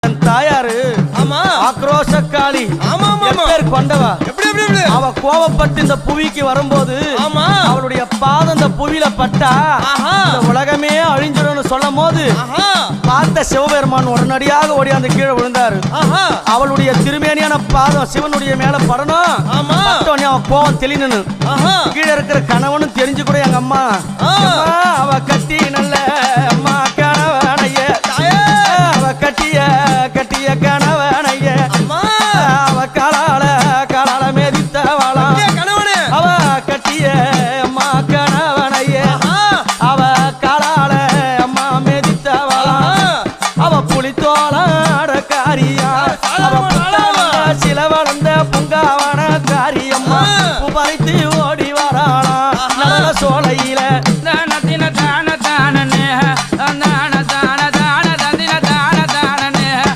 என் தாயாரு ஆமா ஆக்ரோஷக்காளி ஆமா பேர் கொண்டவா எப்படி அவ கோபப்பட்டு இந்த புவிக்கு வரும்போது ஆமா அவளுடைய பாதம் இந்த புவியில பட்டா இந்த உலகமே அழிஞ்சிடும்னு சொல்லும் போது பார்த்த சிவபெருமான் உடனடியாக ஓடி அந்த கீழே விழுந்தாரு. அவளுடைய திருமேனியான பாதம் சிவனுடைய மேல படணும். அவன் கோபம் தெளினு கீழே இருக்கிற கணவனும் தெரிஞ்சு கூட எங்க அம்மா அவ கட்டி நல்ல அம்மா கணவனைய அவ கட்டிய கணவனைய அவ காலால மேதித்தவளா அவ கட்டிய அம்மா கணவனைய அவ காலால அம்மா மேதித்தவளா அவ புலித்தோளாட காரியா அவ சில வளர்ந்த புங்காவன